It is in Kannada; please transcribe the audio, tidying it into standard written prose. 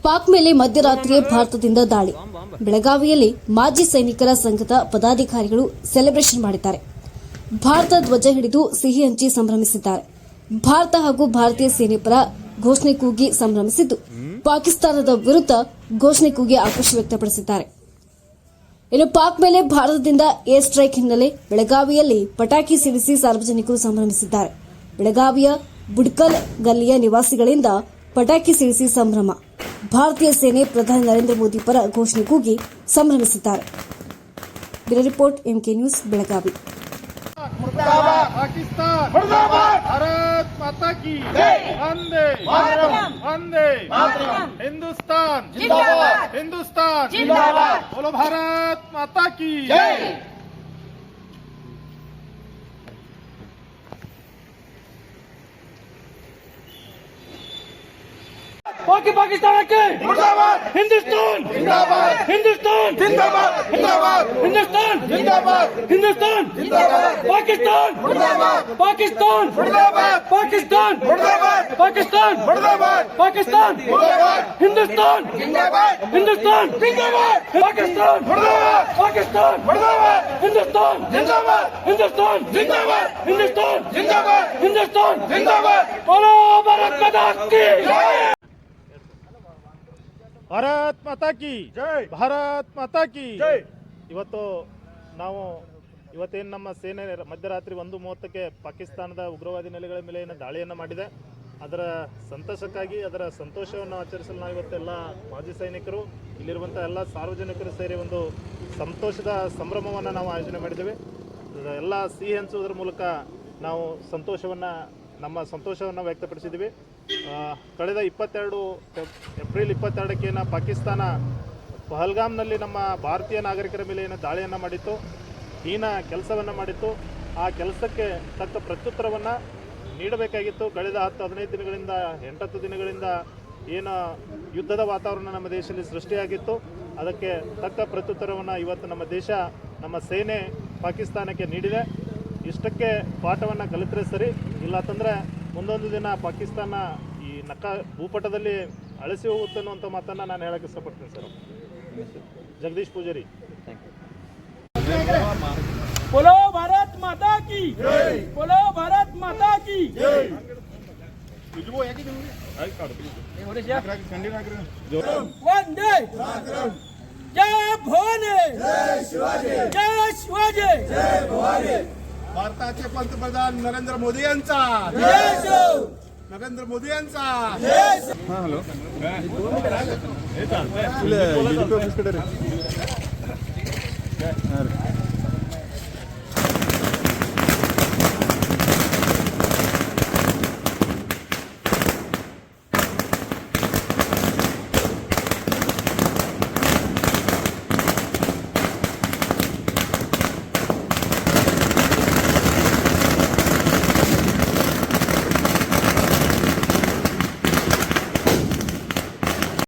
ಪಾಕ್ ಮೇಲೆ ಮಧ್ಯರಾತ್ರಿಯೇ ಭಾರತದಿಂದ ದಾಳಿ. ಬೆಳಗಾವಿಯಲ್ಲಿ ಮಾಜಿ ಸೈನಿಕರ ಸಂಘದ ಪದಾಧಿಕಾರಿಗಳು ಸೆಲೆಬ್ರೇಷನ್ ಮಾಡಿದ್ದಾರೆ. ಭಾರತ ಧ್ವಜ ಹಿಡಿದು ಸಿಹಿ ಹಂಚಿ ಸಂಭ್ರಮಿಸಿದ್ದಾರೆ. ಭಾರತ ಹಾಗೂ ಭಾರತೀಯ ಸೇನೆ ಪರ ಘೋಷಣೆ ಕೂಗಿ ಸಂಭ್ರಮಿಸಿದ್ದು, ಪಾಕಿಸ್ತಾನದ ವಿರುದ್ಧ ಘೋಷಣೆ ಕೂಗಿ ಆಕ್ರೋಶ ವ್ಯಕ್ತಪಡಿಸಿದ್ದಾರೆ. ಇನ್ನು ಪಾಕ್ ಮೇಲೆ ಭಾರತದಿಂದ ಏರ್ ಸ್ಟ್ರೈಕ್ ಹಿನ್ನೆಲೆ ಬೆಳಗಾವಿಯಲ್ಲಿ ಪಟಾಕಿ ಸಿಡಿಸಿ ಸಾರ್ವಜನಿಕರು ಸಂಭ್ರಮಿಸಿದ್ದಾರೆ. ಬೆಳಗಾವಿಯ ಬುಡ್ಕಲ್ ಗಲ್ಲಿಯ ನಿವಾಸಿಗಳಿಂದ ಪಟಾಕಿ ಸಿಡಿಸಿ ಸಂಭ್ರಮ. ಭಾರತೀಯ ಸೇನೆ ಪ್ರಧಾನಿ ನರೇಂದ್ರ ಮೋದಿ ಪರ ಘೋಷಣೆ ಕೂಗಿ ಸಂಭ್ರಮಿಸಿದ್ದಾರೆ. Bureau report MK news Belagavi. Pakistan मुर्दाबाद, भारत माता की जय, वंदे मातरम, वंदे मातरम, हिंदुस्तान जिंदाबाद, हिंदुस्तान जिंदाबाद, बोलो भारत माता की जय. पाकिस्तान के मुर्दाबाद, हिंदुस्तान जिंदाबाद, हिंदुस्तान जिंदाबाद, जिंदाबाद, हिंदुस्तान जिंदाबाद, हिंदुस्तान जिंदाबाद, पाकिस्तान मुर्दाबाद, पाकिस्तान मुर्दाबाद, पाकिस्तान मुर्दाबाद, पाकिस्तान मुर्दाबाद, पाकिस्तान मुर्दाबाद, हिंदुस्तान जिंदाबाद, हिंदुस्तान जिंदाबाद, पाकिस्तान मुर्दाबाद, पाकिस्तान मुर्दाबाद, हिंदुस्तान जिंदाबाद, हिंदुस्तान जिंदाबाद, हिंदुस्तान जिंदाबाद, हिंदुस्तान जिंदाबाद, बोलो भारत माता की ಭಾರತ್ ಮಾತಾ ಕಿ ಜೈ, ಭಾರತ್ ಮಾತಾ ಕಿ ಜೈ. ಇವತ್ತೇನು ನಮ್ಮ ಸೇನೆ ಮಧ್ಯರಾತ್ರಿ 1:30ಕ್ಕೆ ಪಾಕಿಸ್ತಾನದ ಉಗ್ರವಾದಿ ನೆಲೆಗಳ ಮೇಲೆ ಏನು ದಾಳಿಯನ್ನು ಮಾಡಿದೆ, ಅದರ ಸಂತಸಕ್ಕಾಗಿ ಅದರ ಸಂತೋಷವನ್ನು ಆಚರಿಸಲು ನಾವು ಇವತ್ತೆಲ್ಲ ಮಾಜಿ ಸೈನಿಕರು, ಇಲ್ಲಿರುವಂಥ ಎಲ್ಲ ಸಾರ್ವಜನಿಕರು ಸೇರಿ ಒಂದು ಸಂತೋಷದ ಸಂಭ್ರಮವನ್ನು ನಾವು ಆಯೋಜನೆ ಮಾಡಿದ್ದೇವೆ. ಎಲ್ಲ ಸಿಹಿ ಹಂಚುವುದರ ಮೂಲಕ ನಾವು ನಮ್ಮ ಸಂತೋಷವನ್ನು ವ್ಯಕ್ತಪಡಿಸಿದ್ದೀವಿ. ಕಳೆದ ಏಪ್ರಿಲ್ 22ಕ್ಕೆ ಪಾಕಿಸ್ತಾನ ಪಹಲ್ಗಾಮ್ನಲ್ಲಿ ನಮ್ಮ ಭಾರತೀಯ ನಾಗರಿಕರ ಮೇಲೆ ಏನು ದಾಳಿಯನ್ನು ಮಾಡಿತ್ತು, ಹೀನ ಕೆಲಸವನ್ನು ಮಾಡಿತ್ತು. ಆ ಕೆಲಸಕ್ಕೆ ತಕ್ಕ ಪ್ರತ್ಯುತ್ತರವನ್ನು ನೀಡಬೇಕಾಗಿತ್ತು. ಕಳೆದ 10-15 ದಿನಗಳಿಂದ 8-10 ದಿನಗಳಿಂದ ಏನು ಯುದ್ಧದ ವಾತಾವರಣ ನಮ್ಮ ದೇಶದಲ್ಲಿ ಸೃಷ್ಟಿಯಾಗಿತ್ತು, ಅದಕ್ಕೆ ತಕ್ಕ ಪ್ರತ್ಯುತ್ತರವನ್ನು ಇವತ್ತು ನಮ್ಮ ದೇಶ, ನಮ್ಮ ಸೇನೆ ಪಾಕಿಸ್ತಾನಕ್ಕೆ ನೀಡಿದೆ. ಇಷ್ಟಕ್ಕೆ ಪಾಠವನ್ನು ಕಲಿತರೆ ಸರಿ, ಇಲ್ಲ ಅಂತಂದರೆ ಮುಂದೊಂದು ದಿನ ಪಾಕಿಸ್ತಾನ ಈ ಭೂಪಟದಲ್ಲಿ ಅಳಿಸಿ ಹೋಗುತ್ತೆ ಅನ್ನುವಂಥ ಮಾತನ್ನು ನಾನು ಹೇಳಕ್ಕೆ ಇಷ್ಟಪಡ್ತೀನಿ ಸರ್. ಜಗದೀಶ್ ಪೂಜಾರಿ. बोलो भारत माता की जय, बोलो भारत माता की जय. वंदे जय भवानी, जय शिवाजी, जय शिवाजी, जय भवानी. भारताचे पंतप्रधान नरेंद्र मोदी यांचा, नरेंद्र मोदी यांचा. हॅलो,